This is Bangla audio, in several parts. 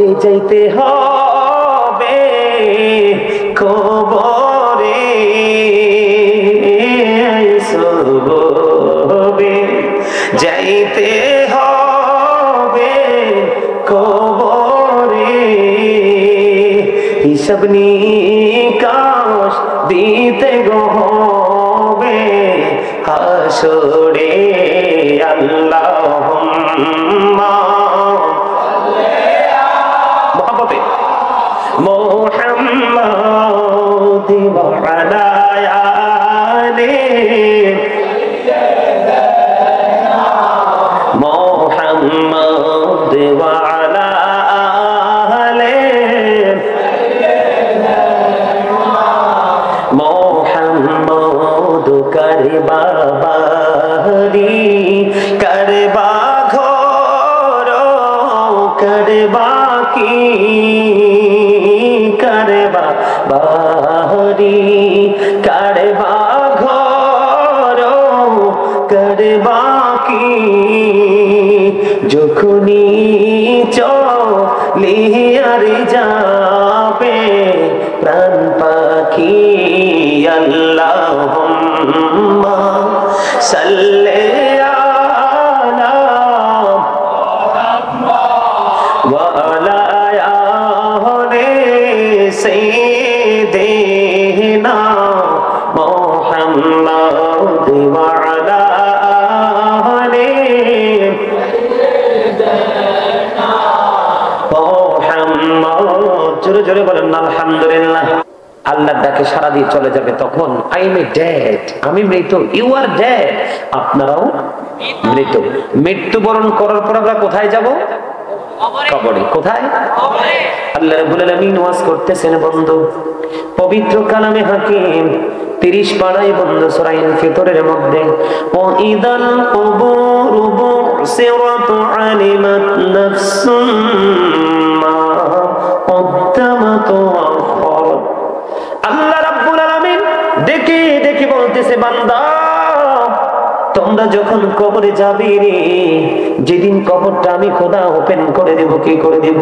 পড়ে যাইতে হবে কবরে, সবে যাইতে হবে কবরে, হিসাব নিকাশ দিতে হবে হাসরে। আল্লাহুম্মা মুহাব্বতে মুহাম্মাদ ওয়া আলা আলি মুহাম্মাদ ওয়া আলা আলি মুহাম্মাদ কারবা বাড়ি কারবা ঘর কারবা কি কারবা বাড়ি কারবা ঘর কারবা কি, যখনই চলিয়ার যাবে প্রাণ পাখি। আল্লাহুম্মা সাল্লি আলা ওয়া আলা আলি সাইয়্যিদিনা মুহাম্মাদ ওয়া আলা আলি মুহাম্মাদ। জোরে জোরে বলেন আলহামদুলিল্লাহ। আল্লাহর ডাকে সারা দিয়ে চলে যাবে তখন আই এম ডেড, আমি মৃত, ইউ আর ডেড, আপনারাও মৃত। মৃত্যুবরণ করার পর আমরা কোথায় যাব? কবরে। কোথায়? আল্লাহ রাব্বুল আলামিন ওয়াজ করতেছেন বন্ধু পবিত্র কালামে হাকিম 30 পাড়ায় বন্ধু সূরা ফিতরের মধ্যে, ওয়া ইদাল কুবুর বুসিরাত আলিমাত নাফসুম মা কদ্দামাত ওয়া আখারাত। আল্লাহ রাব্বুল আলামিন দেখে দেখে বলতেছে বান্দা তোমরা যখন কবরে যাবে রে, যেদিন কবরটা আমি খোদা ওপেন করে দেব, কি করে দেব?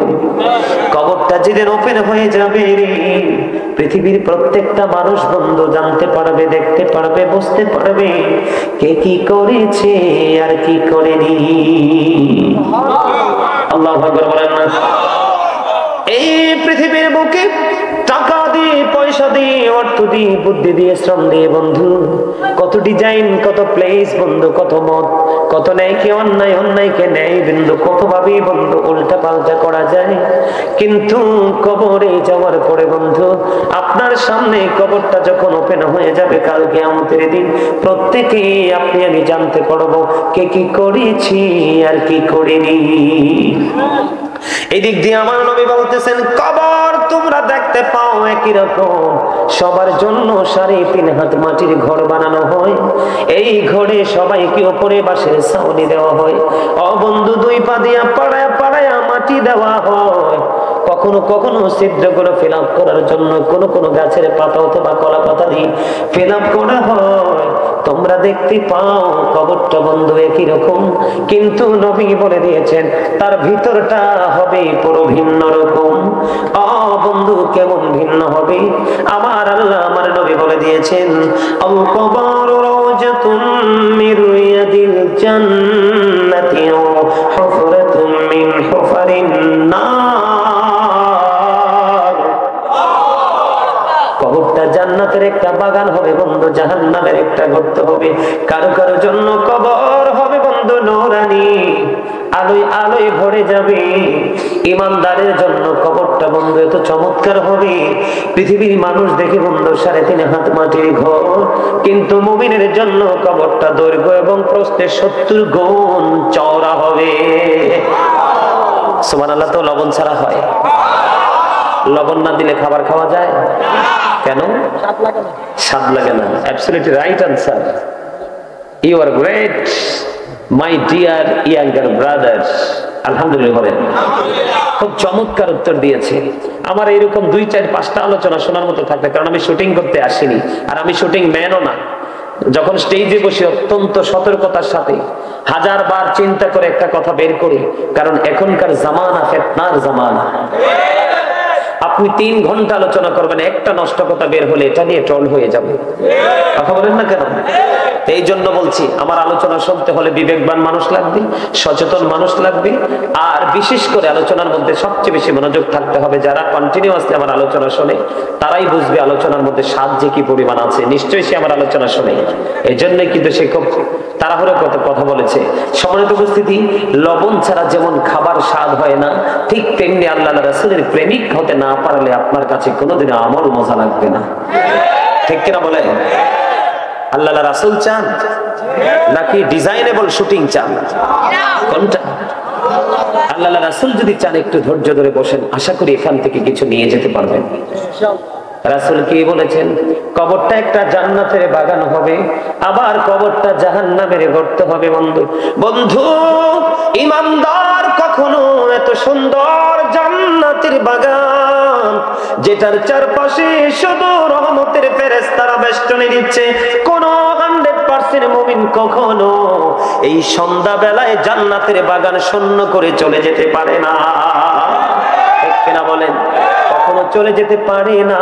কবরটা যেদিন ওপেন হয়ে যাবে রে, পৃথিবীর প্রত্যেকটা মানুষ বন্ধু জানতে পারবে, দেখতে পারবে, বুঝতে পারবে কে কি করেছে আর কি করেনি। আল্লাহু আকবার বলেন না। এই পৃথিবীর বুকে টাকা দিয়ে, পয়সা দিয়ে, অর্থ দিয়ে, বুদ্ধি দিয়ে, শ্রম দিয়ে বন্ধু কত ডিজাইন, কত প্লেস বন্ধু, কত মত, কত ন্যায়কে অন্যায়, অন্যায়কে ন্যায় বন্ধু, কত ভাবে বন্ধু উল্টা পাল্টা করা যায়। কিন্তু কবরে যাওয়ার পরে বন্ধু আপনার সামনে কবরটা যখন ওপেন হয়ে যাবে কাল কিয়ামতের দিন, প্রত্যেকে আপনি আমি জানতে পারবো কে কি করেছি আর কি করিনি। এই দিক দিয়ে আমার নবী বলতেছেন কবর তোমরা দেখতে পাও একই রকম, সবার জন্য 3.5 হাত মাটির ঘর বানানো হয়। এই ঘরে সবাইকে উপরে বাঁশের ছাউনি দেওয়া হয়। বন্ধু 2 পা দিয়া পাড়ায় পাড়ায় মাটি দেওয়া হয়। কখনো কখনো ছিদ্রগুলো ফিল আপ করার জন্য কোন কোন গাছের পাতা অথবা কলা পাতা দিয়ে ফিল আপ করা হয়। তোমরা দেখতে পাও কবরটা বন্ধু একই রকম, কিন্তু নবী বলে দিয়েছেন তার ভিতরটা হবে পুরো ভিন্ন রকম। বন্ধু কেমন ভিন্ন হবে? আমার আল্লাহ আমার নবী বলে দিয়েছেন আল কবরু রাওজাতুম মির রিয়াদিল জান্নাতি ওয়া হুফরাতুম মিন হুফারিন নার। কবরটা জান্নাতের একটা বাগান হবে বন্ধু, জাহান্নামের একটা গর্ত হবে। কারো কারো জন্য কবর হবে বন্ধু নূরানি, আলোয় আলোয় ভরে যাবে। ইমানদারের জন্য কবরটা বন্ধু এত চমৎকার হবে, পৃথিবীর মানুষ দেখে বন্ধু 3.5 হাত মাটির ঘর, কিন্তু মুমিনের জন্য কবরটা দৈর্ঘ্য এবং প্রস্থে 70 গুণ চওড়া হবে। সুবহানাল্লাহ। তো লবণ ছাড়া হয়? লবণ না দিলে খাবার খাওয়া যায়? কেন? স্বাদ লাগে না। Absolutely right answer. You are great my dear younger brothers. আলহামদুলিল্লাহ বলেন। খুব চমৎকার উত্তর দিয়েছে। আমার এরকম 2, 4, 5টা আলোচনা শোনার মতো থাকবে, কারণ আমি শুটিং করতে আসিনি আর আমি শুটিং ম্যানও না। যখন স্টেজে বসে অত্যন্ত সতর্কতার সাথে হাজারবার চিন্তা করে একটা কথা বের করি, কারণ এখনকার জামানা ফিতনার জামানা। আপনি 3 ঘন্টা আলোচনা করবেন, একটা নষ্ট কথা বের হলে এটা নিয়ে ট্রল হয়ে যাবে। কথা বলেন না কেন? এই জন্য বলছি, আমার আলোচনা শুনতে হলে বিবেকবান মানুষ লাগবে, সচেতন মানুষ লাগবে, আর বিশেষ করে আলোচনার মধ্যে সবচেয়ে বেশি মনোযোগ থাকতে হবে। যারা কন্টিনিউয়াসলি আমার আলোচনা শোনে তারাই বুঝবে আলোচনার মধ্যে স্বাদ যে কি পরিমাণ আছে। নিশ্চয়ই সে আমার আলোচনা শোনে, এই জন্যই কিন্তু সে খুব তাড়াহুড়ো কথা বলেছে। সম্মানিত উপস্থিতি, লবণ ছাড়া যেমন খাবার স্বাদ হয় না, ঠিক তেমনি আল্লাহ রাসূলের প্রেমিক হতে না পারলে আপনার কাছে কোনোদিন আমল মজা লাগবে না। ঠিক কিনা বলে? আল্লাহ রাসূল চান নাকি ডিজাইনেবল শুটিং চান? কোনটা? আল্লাহ রাসূল যদি চান একটু ধৈর্য ধরে বসেন, আশা করি এখান থেকে কিছু নিয়ে যেতে পারবেন। রাসূল কি বলেছেন? কবরটা একটা জান্নাতের বাগান হবে, আবার কবরটা জাহান্নামের গর্ত হবে। বন্ধু ঈমানদার কখনো এত সুন্দর জান্নাতের বাগান, যেটার চারপাশে শুধু রহমতের ফেরেশতারা বেষ্টনী দিচ্ছে, কোন 100% মুমিন কখনো এই সন্ধ্যা বেলায় জান্নাতের বাগান শূন্য করে চলে যেতে পারে না। ঠিক কিনা বলেন? কখনো চলে যেতে পারে না।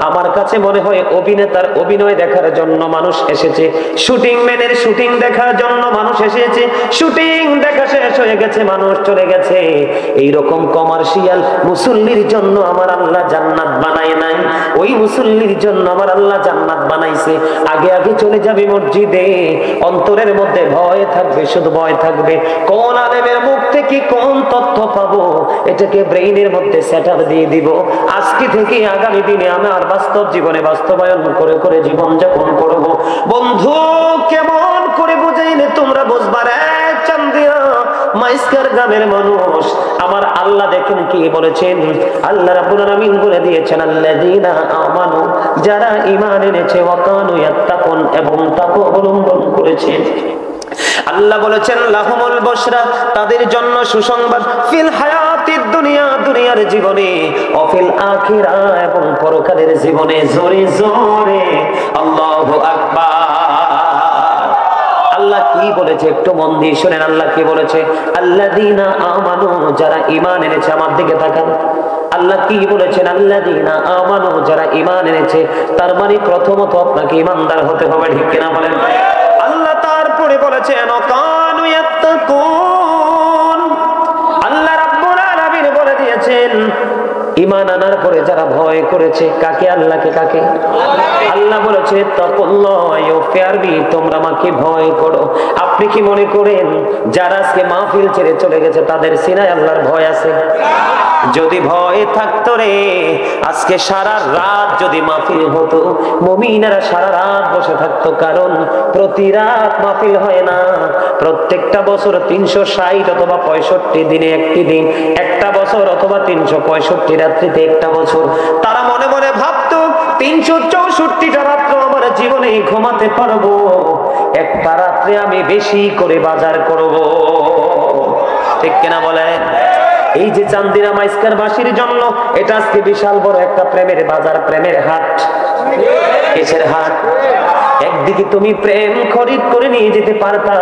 আমার কাছে মনে হয় অভিনেতার অভিনয় দেখার জন্য মানুষ এসেছে, শুটিং ম্যানের শুটিং দেখার জন্য মানুষ এসেছে, শুটিং দেখা শেষ হয়ে গেছে, মানুষ চলে গেছে। এইরকম কমার্শিয়াল মুসল্লির জন্য আমার আল্লাহ জান্নাত বানায় নাই, ওই মুসল্লির জন্য আমার আল্লাহ জান্নাত বানাইছে। আগে আগে চলে যাবে মসজিদে, অন্তরের মধ্যে ভয় থাকবে, শুধু ভয় থাকবে কোন আলেমের মুখ থেকে কোন তথ্য পাবো, এটাকে ব্রেইনের মধ্যে সেটআপ দিয়ে দিব। আজকে থেকে আগামী দিনে আমার বাস্তব জীবনে বাস্তবায়ন করে করে জীবন যাপন করব। বন্ধু কেমন করে বুঝাইলে তোমরা বুঝবা রে চান্দিয়া মাইস্কার গ্রামের মানুষ? আমার আল্লাহ দেখেন কি বলেছেন। আল্লাহ রাব্বুল আলামিন বলে দিয়েছেন, আল্লাযীনা আমানু, যারা ঈমান এনেছে, ওয়া কানু ইয়াত্তাকুন, এবং তাকওয়া অবলম্বন করেছে। আল্লাহ বলেছেন লাহুমুল বুশরা, তাদের জন্য সুসংবাদ, ফিল হায়াতিদ দুনিয়া, দুনিয়ার জীবনে, ও ফিল আখিরা, এবং পরকালের জীবনে। জোরে জোরে আল্লাহু আকবার। আল্লাহ কি বলেছে একটু মন দিয়ে শুনেন। আল্লাহ কি বলেছে? আল্লাযীনা আমানু, যারা ঈমান এনেছে। আমার দিকে তাকান। আল্লাহ কি বলেছেন? আল্লাযীনা আমানু, যারা ঈমান এনেছে। তার মানে প্রথমত আপনাকে ঈমানদার হতে হবে। ঠিক কিনা বলেন? আল্লাহ তারপরে বলেছেন কানু ইয়াত্তাকুন। আল্লাহ রাব্বুল আলামিন বলে দিয়েছেন ঈমান আনার পরে যারা ভয় করেছে, কাকে? আল্লাহকে। কাকে? আল্লাহ বলেছে তাকুল্লাহ ইউফিরবি, তোমরা আমাকে ভয় করো। আপনি কি মনে করেন যারা আজকে মাহফিল ছেড়ে চলে গেছে তাদের সিনায় আল্লাহর ভয় আছে? যদি ভয় থাকতো রে, আজকে সারা রাত যদি মাহফিল হতো, মুমিনেরা সারা রাত বসে থাকতো। কারণ প্রতি রাত মাহফিল হয় না, প্রত্যেকটা বছর 360 অথবা 65 দিনে একটি দিন, একটা বছর অথবা 365 রাত্রিতে একটা বছর। তারা মনে মনে ভাবতো 364টা রাত্র আমার জীবনে ঘুমাতে পারবো, একটা রাত্রে আমি বেশি করে বাজার করব। ঠিক কিনা বলেন? এই যে চান্দিনা মাইস্কার বাসীর জন্য এটা আজকে বিশাল বড় একটা প্রেমের বাজার, প্রেমের হাট। কিসের হাট? একদিকে তুমি প্রেম খরিদ করে নিয়ে যেতে পারতা,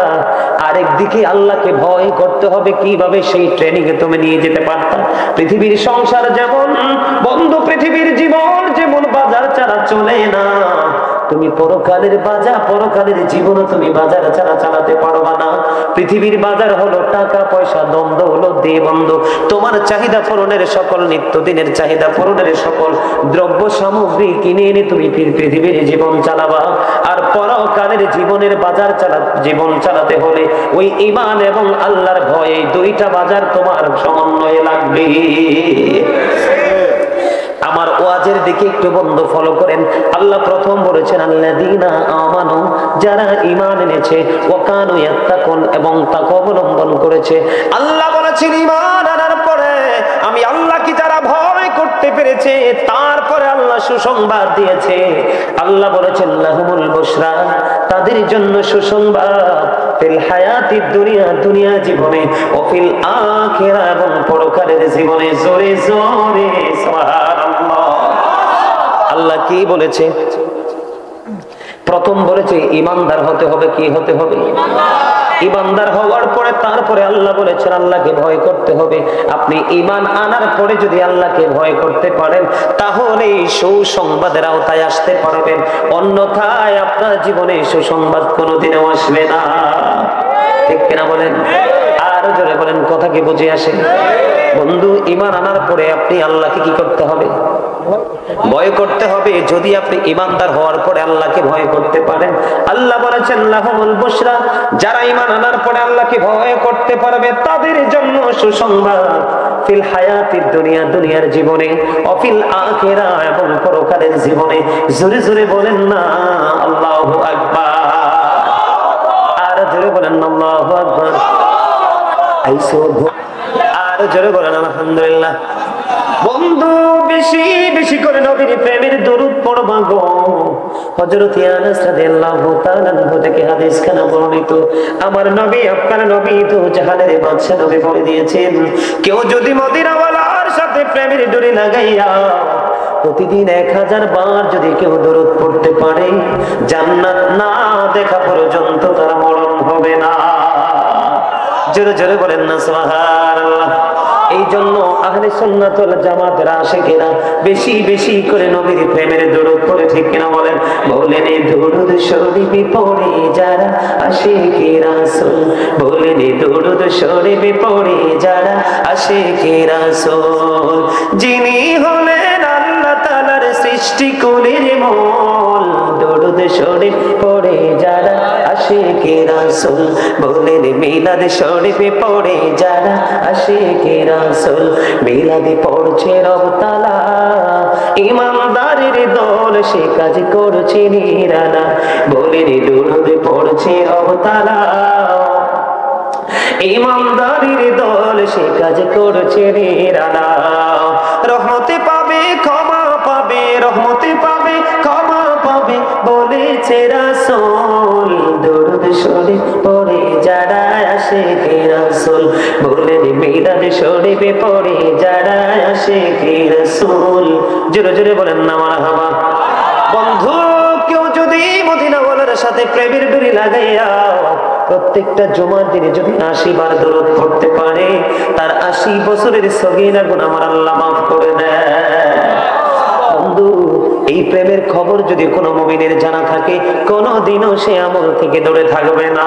আরেকদিকে আল্লাহকে ভয় করতে হবে কিভাবে, সেই ট্রেনিং এ তুমি নিয়ে যেতে পারতা। পৃথিবীর সংসার যেমন বন্ধু, পৃথিবীর জীবন যেমন বাজার ছাড়া চলে না, তুমি পরকালের বাজার, পরকালের জীবন তুমি বাজার ছাড়া চালাতে পারবা না। পৃথিবীর বাজার হলো টাকা পয়সা, দ্বন্দ্ব হলো দিয়ে বন্ধ। তোমার চাহিদা পূরণের সকল, নিত্যদিনের চাহিদা পূরণের সকল দ্রব্য সামগ্রী কিনে এনে তুমি পৃথিবীর জীবন চালাবা। আর পরকালের জীবনের বাজার জীবন চালাতে হলে ওই ঈমান এবং আল্লাহর ভয়, এই দুইটা বাজার তোমার সমন্বয়ে লাগবে। আমার ওয়াজের দিকে একটু বন্ধ ফলো করেন। আল্লাহ প্রথম বলেছেন আল্লাযীনা আমানু, যারা ঈমান এনেছে, ওয়া কানু ইয়াত্তাকুন, এবং তাকওয়া অবলম্বন করেছে। আল্লাহ বলেছেন ঈমান আনার পরে আমি আল্লাহকে যারা ভয় করতে পেরেছে, তারপরে আল্লাহ সুসংবাদ দিয়েছে। আল্লাহ বলেছেন লাহুমুল বুশরা, তাদের জন্য সুসংবাদ, ফিল হায়াতিদ দুনিয়া, দুনিয়া জীবনে, ও ফিল আখিরা, এবং পরকালের জীবনে। জোরে জোরে সুবহানাল্লাহ। আল্লাহ কি বলেছে? প্রথম বলেছে ইমানদার হতে হবে। কি হতে হবে? ইমানদার হওয়ার পরে তারপরে আল্লাহ বলেছেন আল্লাহকে ভয় করতে হবে। আপনি ইমান আনার পরে যদি আল্লাহকে ভয় করতে পারেন তাহলে সুসংবাদের আওতায় আসতে পারবেন, অন্যথায় আপনার জীবনে সুসংবাদ কোনোদিনও আসবে না। ঠিক কিনা বলেন? আরো জোরে বলেন, কথা কি বুঝে আসে? বন্ধু, ইমান আনার পরে আপনি আল্লাহকে কি করতে হবে? ভয় করতে হবে। যদি আপনি ইমানদার হওয়ার পরে আল্লাহকে ভয় করতে পারেন, আল্লাহ বলেছেন লাহুমুল বুশরা, যারা ইমান আনার পরে আল্লাহকে ভয় করতে পারবে তাদের জন্য সুসংবাদ ফিল হায়াতিদ দুনিয়া, দুনিয়ার জীবনে, অফিল আখিরা, এবং পরকালের জীবনে। জোরে জোরে বলেন না আল্লাহু আকবার। আর জোরে বলেন আল্লাহু আকবার। আইসো আর জোরে বলেন আলহামদুলিল্লাহ। বন্ধু, বেশি বেশি করে নবীর প্রেমের দরুদ পড়বা গো। হযরত আনাস রাদিয়াল্লাহু তাআলা আনহু থেকে হাদিস খানা বর্ণিত, আমার নবী আপনার নবী তো জাহানের বাদশা নবী বলে দিয়েছেন, কেউ যদি মদিনাওয়ালার সাথে প্রেমের ডোরি লাগাইয়া প্রতিদিন 1000 বার যদি কেউ দরুদ পড়তে পারে, জান্নাত না দেখা পর্যন্ত তার মরণ হবে না। জোরে জোরে বলেন না সুবহানাল্লাহ। এই জন্য আহলে সুন্নাত ওয়াল জামাতের আশিকেরা বেশি বেশি করে নবীর প্রেমের দরুদ পড়ে। ঠিক কিনা বলেন? বলেন দরুদ শরীফ পড়ে যারা আশিকে রাসূল, বলেন দরুদ শরীফ পড়ে যারা আশিকে রাসূল, যিনি হলেন আল্লাহ তাআলার সৃষ্টি কুলের মূল, দরুদ শরীফ পড়ে যারা আশিকে রাসূল, বলেন মিলাদ শরীফ পড়ে যারা আশিকে রাসূল, মিলাদ পড়ছে রব তাআলা, ইমানদারের দল সে কাজ করছে নিরালা, বলেন দরুদ পড়ছে রব তাআলা, ইমানদারের দল সে কাজ করছে নিরালা। রহমতে পাবে ক্ষমা পাবে, রহমতে পাবে ক্ষমা পাবে বলেছে রাসূল, দরুদ শরীফ পড়ে যারা আশিকে রাসূল, বলেন মিলাদ শরীফ পড়ে যারা আশিকে রাসূল। জোরে জোরে বলেন না মারহাবা। বন্ধু, কেউ যদি মদিনাওয়ালার সাথে প্রেমের ডোরি লাগাইয়া প্রত্যেকটা জুমার দিনে যদি 80 বার দরুদ পড়তে পারে, তার 80 বছরের সগীরা গুনাহ আমার আল্লাহ মাফ করে দেয়। বন্ধু, এই প্রেমের খবর যদি কোনো মুমিনের জানা থাকে, কোনোদিনও সে আমল থেকে দূরে থাকবে না।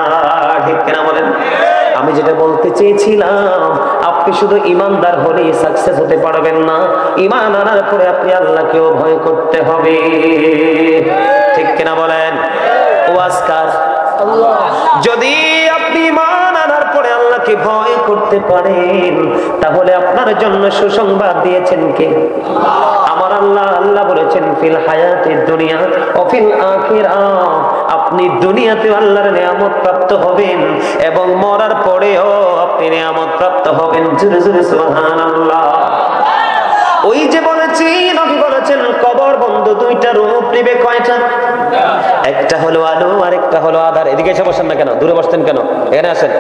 ঠিক কিনা বলেন? আমি যেটা বলতে চেয়েছিলাম, আপনি শুধু ইমানদার হলেই সাকসেস হতে পারবেন না, ঈমান আনার পরে আপনি আল্লাহকেও ভয় করতে হবে। ঠিক কিনা বলেন? ওয়াজকার যদি আপনি ঈমান আনার পরে আল্লাহকে ভয় করতে পারেন, তাহলে আপনার জন্য সুসংবাদ দিয়েছেন কে? আমার আল্লাহ। আল্লাহ বলেছেন ফিল হায়াতিদ দুনিয়া ও ফিল আখিরা, আপনি দুনিয়াতে আল্লাহর নিয়ামত প্রাপ্ত হবেন এবং মরার পরেও আপনি নিয়ামত প্রাপ্ত হবেন। জোরে জোরে সুবহানাল্লাহ। ওই যে বলেছি, নবী বলেছেন কবর বন্ধ দুইটা রূপ নিবে। কয়টা? একটা হলো আলো আর একটা হলো আধার। এদিকে এসে বসেন না কেন? দূরে বসতেন কেন? এখানে আসেন,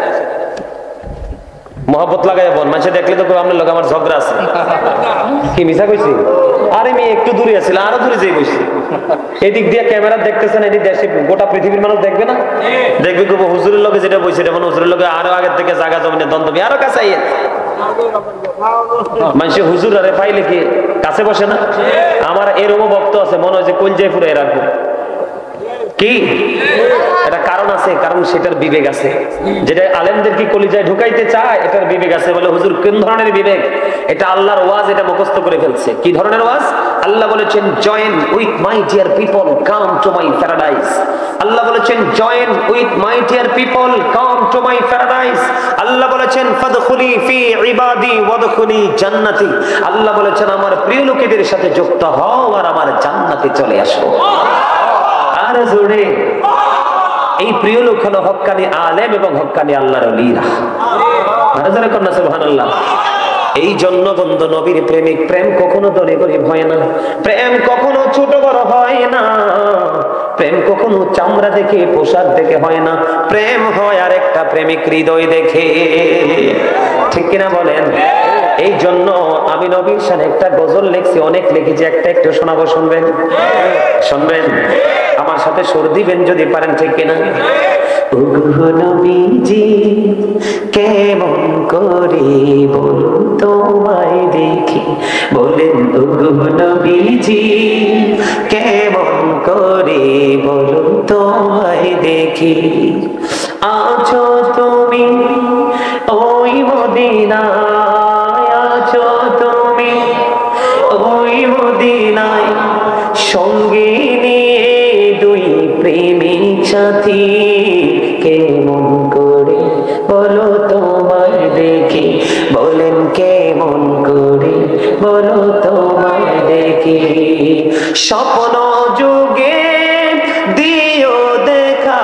মহব্বত লাগাই বোন। মানুষে দেখলে তো আপনার লোক আমার ঝগড়া আছে। কি মিছা কইছি? আরে মেয়ে একটু দূরে আছিল, আরো দূরে যেয়ে বসছি। এদিক দিয়ে ক্যামেরা দেখতেছেন, এদিক দেশে গোটা পৃথিবীর মানুষ দেখবে না? দেখবে গো হুজুরের লগে যেটা বইছে, এটা হুজুরের লগে আরো আগের থেকে জায়গা জমিনের দ্বন্দ্ব, আরো কাছে আইয়েন। মানুষে হুজুর আরে পাইলে কি কাছে বসে না? আমার এরকম ভক্ত আছে, মনে হয় যে কলজায় ফুরাই রাখবো। কি এটা কারণ আছে? কারণ সেটার বিবেক আছে। যেটা আলেমদের কি কলিজায় ঢুকাইতে চায়, এটার বিবেক আছে। বলে হুজুর কোন ধরনের বিবেক? এটা আল্লাহর ওয়াজ, এটা মুখস্থ করে ফেলছে। কি ধরনের ওয়াজ? আল্লাহ বলেছেন join with my dear people, come to my paradise. আল্লাহ বলেছেন join with my dear people, come to my paradise. আল্লাহ বলেছেন ফাদখুলি ফি ইবাদি ওয়াদখুলি জান্নাতি। আল্লাহ বলেছেন আমার প্রিয় লোকেদের সাথে যুক্ত হও আর আমার জান্নাতে চলে আসো। আর জোরে এই প্রিয় লোক হলো হক্কানি আলেম এবং হক্কানি আল্লাহর ওলিরা। আরে কন্যা সুবহানাল্লাহ। এই জন্য বন্ধু, নবীর প্রেমিক, প্রেম কখনো দলে গরিব হয় না, প্রেম কখনো ছোট বড় হয় না, প্রেম কখনো চামড়া দেখে পোশাক দেখে হয় না, প্রেম হয় আর একটা প্রেমিক হৃদয় দেখে। ঠিক কিনা বলেন? এই জন্য আমি নবীর শানে একটা গজল লিখছি, অনেক লিখেছি, একটা একটু শোনাবো, শুনবেন? শুনবেন? আমার সাথে সুর দিবেন যদি পারেন, ঠিক কিনা? ওগো নবীজি কেমন করে বলুন তোমায় দেখি, বলেন ওগো নবীজি কেমন করে বলুন তোমায় দেখি। আছো তুমি ওই মদিনায়, আছো তুমি ওই মদিনায়, সঙ্গে নিয়ে দুই প্রেমিক সাথী, কেমন করে বলো তোমায় দেখি, বলেন কেমন করে বলো তোমায় দেখি। স্বপ্ন যুগে দিও দেখা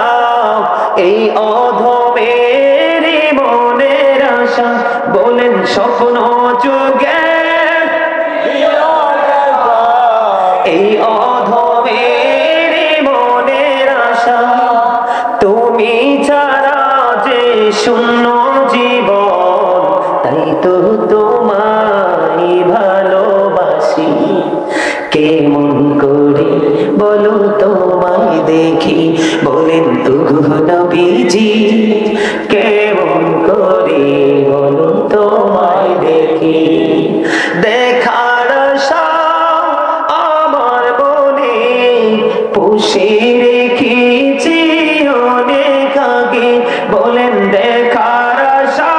এই অধমের মনের আশা, বলেন স্বপ্ন যুগে এই অধমের মনের আশা, তুমি ছাড়া যে শূন্য জীবন, তাই তো তোমায় ভালোবাসি, কেমন করে বলো তোমায় দেখি, বলেন ওগো নবীজি কেমন করে বলো তোমায় দেখি। দেখার আশা আমার মনে পুষে রেখেছি অনেক আগে, বলেন দেখার আশা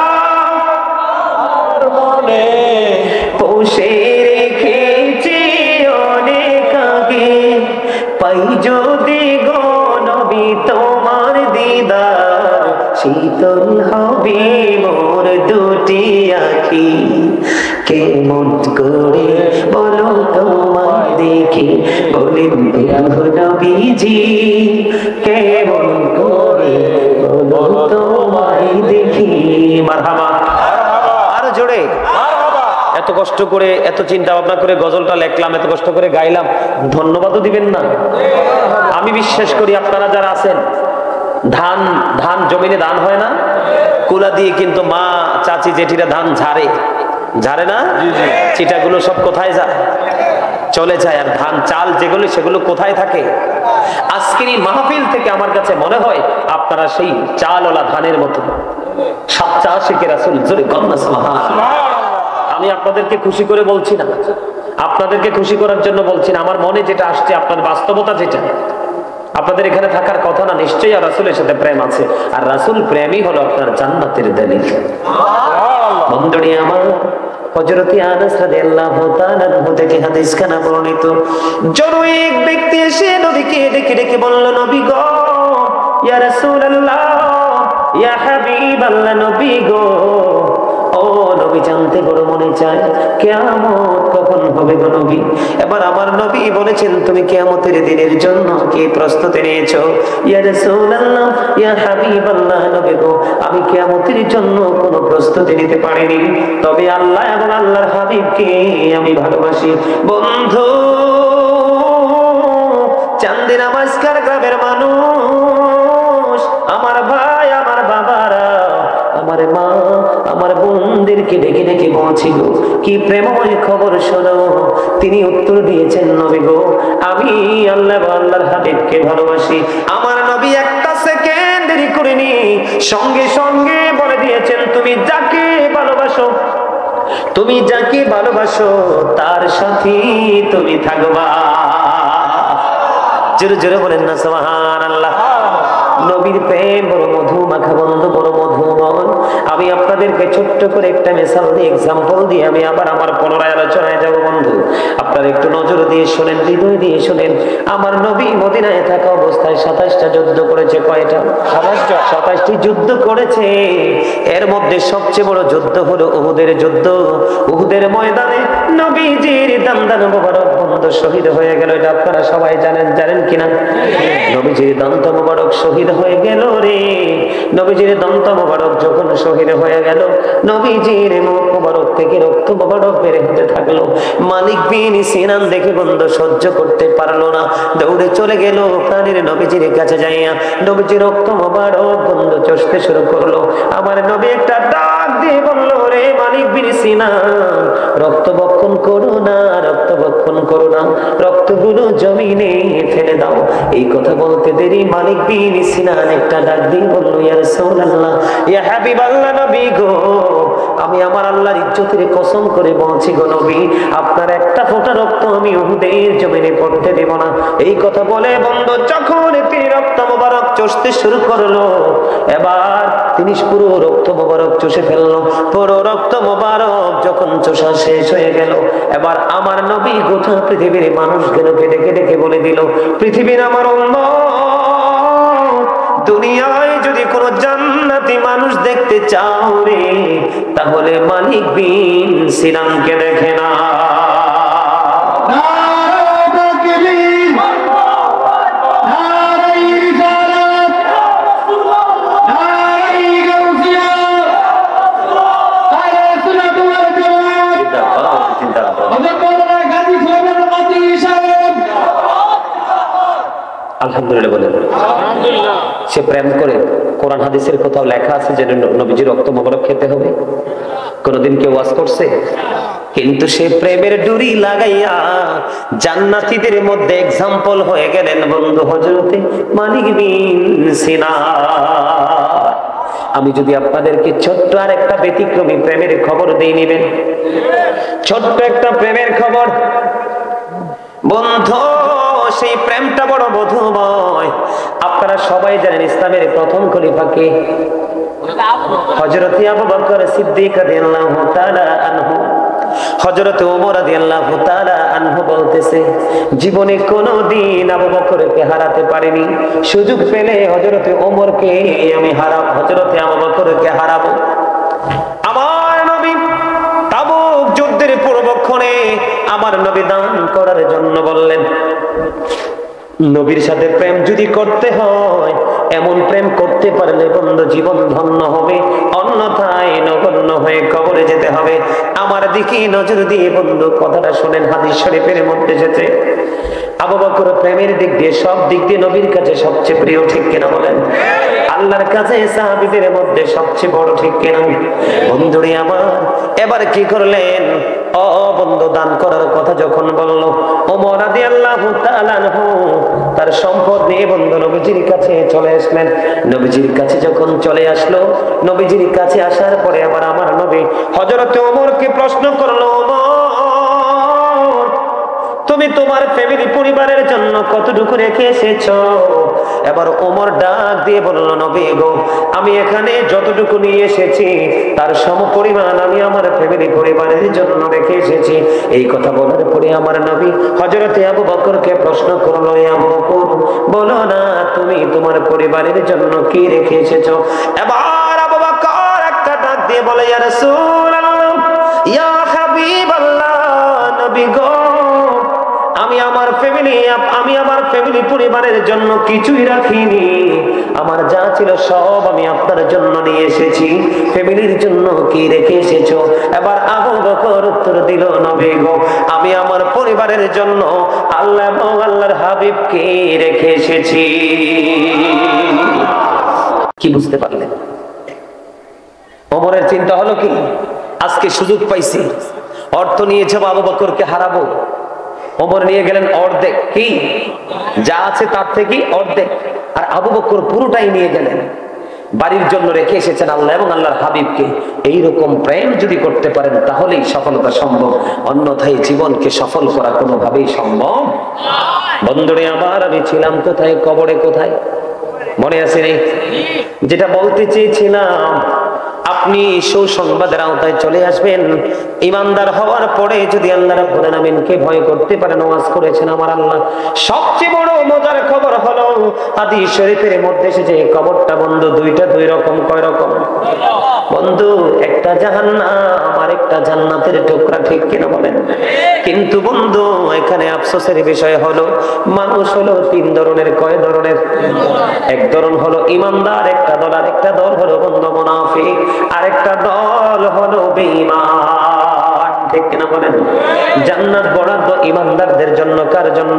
আমার মনে পুষে রেখেছি অনেক আগে, পাই যদি গো নবী তোমার দিদার, শীতল হবে মোর দুটি আখি, কেমন করে বলো তোমায় দেখি, বলেন ওগো নবীজি কেমন করে বলো তোমায় দেখি। মারহাবা, আরো জোরে। এত কষ্ট করে এত চিন্তা ভাবনা করে গজলটা লেখলাম, এত কষ্ট করে গাইলাম, ধন্যবাদও দিবেন না? আমি বিশ্বাস করি আপনারা যারা আছেন, ধান ধান জমিনে ধান হয় না, কুলা দিয়ে কিন্তু মা চাচি জেঠিরা ধান ঝাড়ে, ঝাড়ে না? চিটাগুলো সব কোথায় যায়? চলে যায়। আর ধান চাল যেগুলো সেগুলো কোথায় থাকে? আজকের এই মাহফিল থেকে আমার কাছে মনে হয় আপনারা সেই চালওয়ালা ধানের মতো। সাচ্চা আশিকে রাসূল, জোরে কন্যা সুবহানাল্লাহ। আমি আপনাদেরকে খুশি করে বলছি না, আপনাদেরকে খুশি করার জন্য বলছি না, আমার মনে যেটা আসছে, আপনার বাস্তবতা যেটা, আপনাদের এখানে থাকার কথা না, নিশ্চয়ই আর রাসূলের সাথে প্রেম আছে, আর রাসূল প্রেমই হলো আপনার জান্নাতের দলিল। বন্ধুরে আমার, হযরতে আনাস রাদিয়াল্লাহু তাআলা আনহু থেকে হাদিস খানা বর্ণিত, জনৈক এক ব্যক্তি এসে নবীকে ডেকে ডেকে বলল, নবী গো, ইয়া রাসূলুল্লাহ, ইয়া হাবিবাল্লাহ, নবী গো, ও নবী জানতে বড় মনে চায় কিয়ামত কখন হবে গো নবী। এবার আমার নবী বলেছেন, তুমি কিয়ামতের দিনের জন্য কি প্রস্তুতি নিয়েছো? ইয়া রাসূলুল্লাহ, ইয়া হাবিবাল্লাহ, নবী গো, আমি কিয়ামতের জন্য কোনো প্রস্তুতি নিতে পারিনি, তবে আল্লাহ এবং আল্লাহর হাবিবকে আমি ভালোবাসি। বন্ধু, চান্দিনা মাসকার গ্রামের মানুষ, আমার ভাই, আমার বাবারা, আমার মা, আমার বোনদেরকে ডেকে ডেকে বলছিল, কি প্রেমময় খবর শোনো। তিনি উত্তর দিয়েছেন, নবী গো, আমি আল্লাহ এবং আল্লাহর হাবিবকে ভালোবাসি। আমার নবী একটা সেকেন্ড দেরি করেনি, সঙ্গে সঙ্গে বলে দিয়েছেন, তুমি যাকে ভালোবাসো, তুমি যাকে ভালোবাসো তার সাথে তুমি থাকবা। জোরে জোরে বলেন না সুবহানাল্লাহ। নবীর প্রেম বড় মধু মাখা, বন্ধু বড় মধুময়। আমি আপনাদেরকে ছোট্ট করে একটা মিসাল দিয়ে, এক্সাম্পল দিয়ে আমি আবার আমার পুনরায় আলোচনায় যাব। বন্ধু, আপনারা একটু নজর দিয়ে শোনেন, হৃদয় দিয়ে শোনেন। আমার নবী মদিনায় থাকা অবস্থায় 27টা যুদ্ধ করেছে। কয়টা? 27টি যুদ্ধ করেছে। এর মধ্যে সবচেয়ে বড় যুদ্ধ হলো উহুদের যুদ্ধ। উহুদের ময়দানে নবীজির দান্দান মোবারক বন্ধু শহীদ হয়ে গেল। এটা আপনারা সবাই জানেন, জানেন কিনা? নবীজির দন্ত মোবারক শহীদ হয়ে গেল রে। নবীজির দন্ত মোবারক যখন শহীদ হয়ে গেল, নবীজির মুখ মোবারক থেকে রক্ত মোবারক বের হতে থাকলো। মালিক বিন সিনান দেখে বন্ধু সহ্য করতে পারলো না, দৌড়ে চলে গেল প্রাণের নবীজির কাছে যাইয়া নবীজির রক্ত মোবারক বন্ধু চষতে শুরু করলো। আমার নবী একটা ডাক দিয়ে বলল, রে মালিক বিন সিনান, রক্ত বক্ষণ করো না, রক্ত বক্ষণ গ্রহণ করো না, রক্তগুলো জমিনে ফেলে দাও। এই কথা বলতে দেরি মালিক বিন সিনান একটা ডাক দিয়ে বলল, ইয়া রাসূলুল্লাহ, ইয়া হাবিবাল্লাহ, নবী গো, আমি আমার আল্লাহর ইজ্জতের কসম করে বলছি গো নবী, আপনার একটা ফোঁটা রক্ত আমি উহুদের জমিনে পড়তে দেব না। এই কথা বলে বন্ধু যখন তিনি রক্ত মোবারক চষতে শুরু করলো, এবার তিনি পুরো রক্ত মোবারক চষে ফেললো। পুরো রক্ত মোবারক যখন চষা শেষ হয়ে গেল, এবার আমার নবী গোটা পৃথিবীর মানুষগুলোকে ডেকে ডেকে বলে দিল, পৃথিবীর আমার উম্মত, দুনিয়ায় যদি কোনো জান্নাতি মানুষ দেখতে চাও রে, তাহলে মালিক বিন সিনানকে দেখে না। আলহামদুলিল্লাহ বলে। সে প্রেম করে, কোরআন হাদিসের কোথাও লেখা আছে যে নবীজির রক্ত মোবারক খেতে হবে? কোনদিন কেউ ওয়াজ করছে? কিন্তু সে প্রেমের ডুরি লাগাইয়া জান্নাতীদের মধ্যে এক্সাম্পল হয়ে গেলেন বন্ধু হযরতে মালিক বিন সিনান। আমি যদি আপনাদেরকে ছোট্ট আর একটা ব্যতিক্রমী প্রেমের খবর দিয়ে নিবেন, ছোট্ট একটা প্রেমের খবর বন্ধু, সেই প্রেমটা বড় মধুময়। আপনারা সবাই জানেন ইসলামের প্রথম খলিফা কে? হযরত আবু বকর সিদ্দিক রাদিয়াল্লাহু তাআলা আনহু। হযরত ওমর রাদিয়াল্লাহু তাআলা আনহু বলতেছে, জীবনে কোনোদিন আবু বকরকে হারাতে পারিনি, সুযোগ পেলে হযরত ওমরকে আমি হারাবো, হযরত আবু বকরকে হারাবো। আমার নবী তাবুক যুদ্ধের পূর্বক্ষণে আমার নবী দান করার জন্য বললেন। নবীর সাথে প্রেম যদি করতে হয়, এমন প্রেম করতে পারলে বন্ধু জীবন ধন্য হবে, অন্যথায় নগণ্য হয়ে কবরে যেতে হবে। আমার দিকে নজর দিয়ে বন্ধু কথাটা শুনেন, হাদিস শরীফের মধ্যে যেতে আবু বকর প্রেমের দিক দিয়ে, সব দিক দিয়ে নবীর কাছে সবচেয়ে প্রিয়, ঠিক কিনা বলেন? আল্লাহর কাছে সাহাবীদের মধ্যে সবচেয়ে বড়, ঠিক কিনা বন্ধুরে আমার? এবার কি করলেন? ও বন্ধু, দান করার কথা যখন বলল, ওমর রাদিয়াল্লাহু তাআলা আনহু তার সম্পদ নিয়ে বন্ধু নবীজির কাছে চলে আসলেন। নবীজির কাছে যখন চলে আসলো, নবীজির কাছে আসার পরে আবার আমার নবী হযরত ওমরকে প্রশ্ন করলো, ওমর, তুমি তোমার ফ্যামিলি পরিবারের জন্য কতটুকু রেখে এসেছো? এবার ওমর ডাক দিয়ে বলল, নবী গো, আমি এখানে যতটুকু নিয়ে এসেছি তার সমপরিমাণ আমি আমার ফ্যামিলি পরিবারের জন্য রেখে এসেছি। এই কথা বলার পরে আমার নবী হযরতে আবু বকরকে প্রশ্ন করলো, আবু বকর, বলো না তুমি তোমার পরিবারের জন্য কি রেখে এসেছো? এবার আবু বকর একটা ডাক দিয়ে বলে, ইয়া রাসূলুল্লাহ, ইয়া হাবিবাল্লাহ, নবী গো, আমি আমার ফ্যামিলি পরিবারের জন্য কিছুই রাখিনি, আমার যা ছিল সব আমি আপনার জন্য নিয়ে এসেছি। ফ্যামিলির জন্য কি রেখে এসেছো? এবার আবু বকর উত্তর দিল, নবী গো, আমি আমার পরিবারের জন্য আল্লাহ এবং আল্লাহর হাবিবকে রেখে এসেছি। কি বুঝতে পারলেন? ওমরের চিন্তা হলো কি, আজকে সুযোগ পাইছি, অর্থ নিয়ে যাব আবু বকরকে হারাবো। ওমর নিয়ে গেলেন অর্ধেক, কি যা আছে তার থেকে অর্ধেক, আর আবু বকর পুরোটাই নিয়ে গেলেন। বাড়ির জন্য রেখে এসেছেন আল্লাহ এবং আল্লাহর হাবিবকে। এইরকম প্রেম যদি করতে পারেন তাহলেই সফলতা সম্ভব, অন্যথায় জীবনকে সফল করা কোনোভাবেই সম্ভব। বন্ধুরে আমার, আমি ছিলাম কোথায়? কবরে। কোথায় মনে আছে রে? যেটা বলতে চেয়েছিলাম, আপনি সুসংবাদের আওতায় চলে আসবেন। ইমানদার হওয়ার পরে যদি আল্লাহ রাব্বুল আলামিনকে ভয় করতে পারেন, ওয়াজ করেছেন আমার আল্লাহ। সবচেয়ে বড় মজার খবর হলো হাদিস শরীফের মধ্যে এসেছে, কবরটা বন্ধু দুইটা, দুই রকম। কয় রকম বন্ধু? একটা জাহান্নাম আর একটা জান্নাতের টুকরা, ঠিক কিনা বলেন? কিন্তু বন্ধু এখানে আফসোসের বিষয় হলো, মানুষ হলো তিন ধরনের। কয় ধরনের? এক ধরন হলো ইমানদার, একটা দল, আর একটা দল হলো বন্ধু মুনাফিক, আরেকটা দল হলো বেঈমান, ঠিক কিনা বলেন? জান্নাত বরাদ্দ ইমানদারদের জন্য। কার জন্য?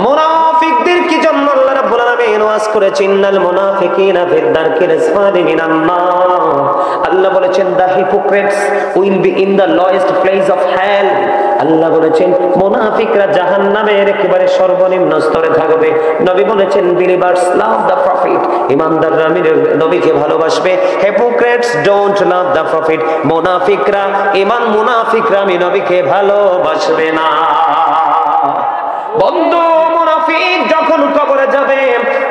মুনাফিকদের কি জন্য? আল্লাহ রাব্বুল আলামিন ওয়াজ করেছেন, ইন্নাল মুনাফিকিনা ফিদ দারকিল আসফালি মিনান নার। আল্লাহ বলেছেন, the hypocrites will be in the lowest place of hell. আল্লাহ বলেছেন মুনাফিকরা জাহান্নামের একেবারে সর্বনিম্ন স্তরে থাকবে। নবী বলেছেন বিলিভার্স লাভ দ্য প্রফিট, ইমানদাররা নবীকে ভালোবাসবে। Hypocrites don't love the profit, মুনাফিকরা মুনাফিকরা আমি নবীকে ভালোবাসবে না। বন্ধু মুনাফিক যখন কবরে যাবে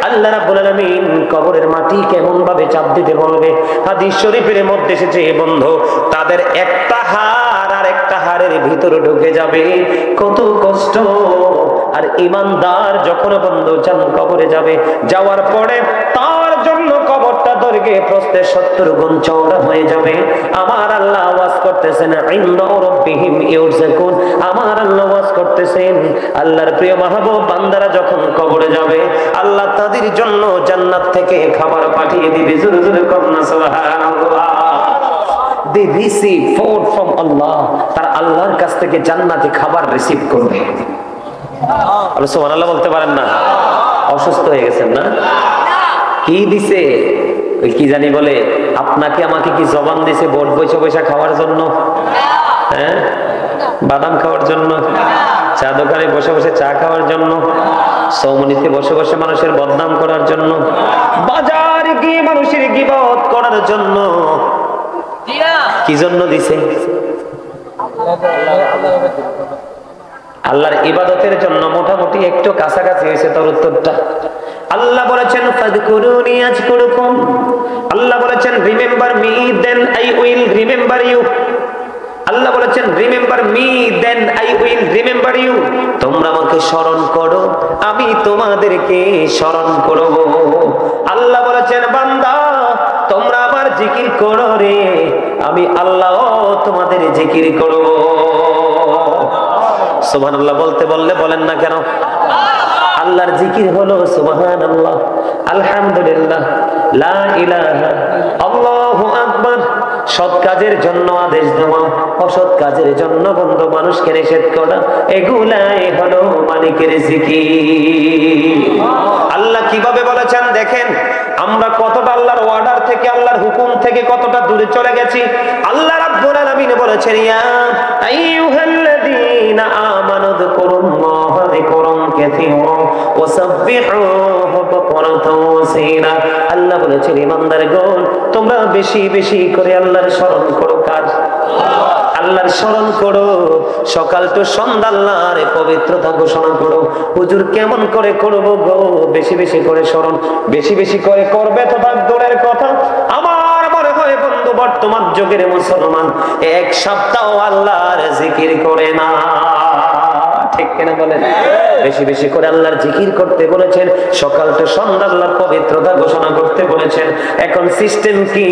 আল্লাহ রাব্বুল আলামিন কবরের মাটি কেমন ভাবে চাপ দিতে বলবে। হাদিস শরীফের মধ্যে এসেছে বন্ধু, তাদের একটা হাড় আর একটা হাড়ের ভিতরে ঢুকে যাবে, কত কষ্ট। আর ঈমানদার যখন বন্ধু কবরে যাবে, যাওয়ার পরে তার জন্য কবরটা দৈর্ঘ্যে প্রস্থে 70 গুণ চওড়া হয়ে যাবে। আমার আল্লাহ ওয়াজ করতেছেন ইন্না রাব্বিহিম ইউরযাকুন, আমার আল্লাহ ওয়াজ করতেছেন আল্লাহর প্রিয় মাহবুব বান্দারা যখন কবরে যাবে আল্লাহ তাদের জন্য জান্নাত থেকে খাবার পাঠিয়ে দিবে। জোরে জোরে কন্যা সুবহানাল্লাহ। They receive food from Allah, তার আল্লাহর কাছ থেকে জান্নাতে খাবার রিসিভ করবে। আল্লাহ সুবহানাল্লাহ বলতে পারেন না? অসুস্থ হয়ে গেছেন না? কি দিছে ওই কি জানি বলে, আপনাকে আমাকে কি জবান দিছে ভোট বৈশা বৈশা খাওয়ার জন্য? হ্যাঁ, বাদাম খাওয়ার জন্য, চা দোকানে বসে বসে চা খাওয়ার জন্য, সৌমনিতে বসে বসে মানুষের বদনাম করার জন্য, বাজারে গিয়ে মানুষের গীবত করার জন্য? কি জন্য দিছে? আল্লাহর ইবাদতের জন্য। মোটামুটি একটু কাছাকাছি হয়েছে তোর উত্তরটা। আল্লাহ বলেছেন ফাযকুরুনি আযকুরুকুম, আল্লাহ বলেছেন remember me then I will remember you. আল্লাহ বলেছেন remember me then I will remember you, তোমরা আমাকে স্মরণ করো আমি তোমাদেরকে স্মরণ করব। আল্লাহ বলেছেন বান্দা তোমরা আমার জিকির করো রে, আমি আল্লাহ তোমাদের জিকির করব। সুবহানাল্লাহ বলতে বললে বলেন না কেন? আল্লাহর জিকির হলো সুবহানাল্লাহ, আলহামদুলিল্লাহ, লা ইলাহা, আল্লাহু আকবার। সৎ কাজের জন্য আদেশ দেওয়া, অসৎ কাজের জন্য বন্ধু মানুষকে নিষেধ করা, এগুলাই হলো মালিকের জিকির। আল্লাহ কিভাবে বলেছেন দেখেন, আমরা কতটা আল্লাহর অর্ডার থেকে আল্লাহর হুকুম থেকে কতটা দূরে চলে গেছি। আল্লাহ রাব্বুল আলামিন বলেছেন ইয়া আইয়ুহাল্লাযীনা আমানু যকুরুল্লাহা যিকরান কাসীরা ওয়াসাব্বিহুহু বুকরাতাও ওয়াসীলা। আল্লাহ বলেছেন ঈমানদারগণ তোমরা বেশি বেশি করে আল্লাহর স্মরণ করো। কার? আল্লাহর স্মরণ করো, সকাল তো সন্ধ্যা আল্লাহর পবিত্রতা ঘোষণা করো। হুজুর কেমন করে করব গো? বেশি বেশি করে স্মরণ, বেশি বেশি করে করবে তো তার দূরের কথা। আমার মনে হয় বন্ধু বর্তমান যুগের মুসলমান এক সপ্তাহ আল্লাহর জিকির করে না, ঠিক কিনা বলেন? বেশি বেশি করে আল্লাহর জিকির করতে বলেছেন, সকাল তো সন্ধ্যা আল্লাহর পবিত্রতা ঘোষণা করতে বলেছেন। এখন সিস্টেম কি?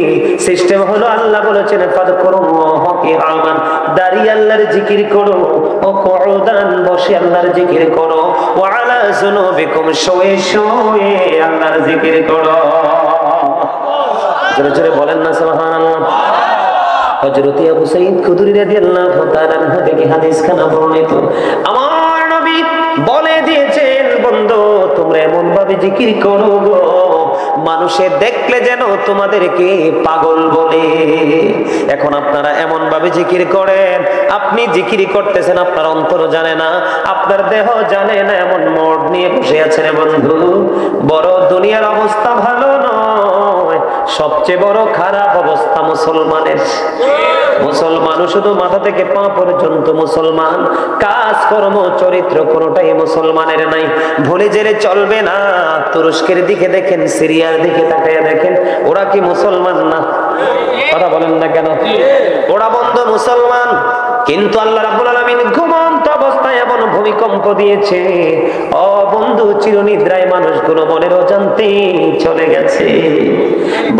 সিস্টেম হলো আল্লাহ বলেছেন ফাযকুরুল্লাহা কিয়ামান, দাঁড়িয়ে আল্লাহর জিকির করো, ও কুউদান বসে আল্লাহর জিকির করো, ওয়া আলা যুনুবিকুম শুয়ে শুয়ে আল্লাহর জিকির করো। জোরে জোরে বলেন না সুবহানাল্লাহ। হযরত আবু সাঈদ খুদরি রাদিয়াল্লাহু তাআলা আনহু থেকে হাদিস খানা বর্ণিত, আমার নবী বলে দিয়েছেন বন্ধু তোমরা এমন ভাবে জিকির করো গো মানুষে দেখলে যেন তোমাদেরকে পাগল বলে। এখন আপনারা এমন ভাবে জিকির করেন, আপনি জিকির করতেছেন আপনার অন্তর জানে না, আপনার দেহ জানে না, এমন মোড় নিয়ে বসে আছেন বন্ধু। বড় দুনিয়ার অবস্থা ভালো নয়, সবচেয়ে বড় খারাপ অবস্থা মুসলমানের। মুসলমান শুধু মাথা থেকে পা পর্যন্ত মুসলমান, কাজ কর্ম চরিত্র কোনটাই মুসলমানের নাই। ভুলে জেলে চলবে না। তুরস্কের দিকে দেখেন, সিরিয়ার দিকে তাকায় দেখেন, ওরা কি মুসলমান না? কথা বলেন না কেন? ওরা বন্ধু মুসলমান, কিন্তু আল্লাহ রাব্বুল আলামিন ঘুমন্ত অবস্থায় এমন ভূমিকম্প দিয়েছে, ও বন্ধু চিরনিদ্রায় মানুষগুলো মনের অজান্তে চলে গেছে।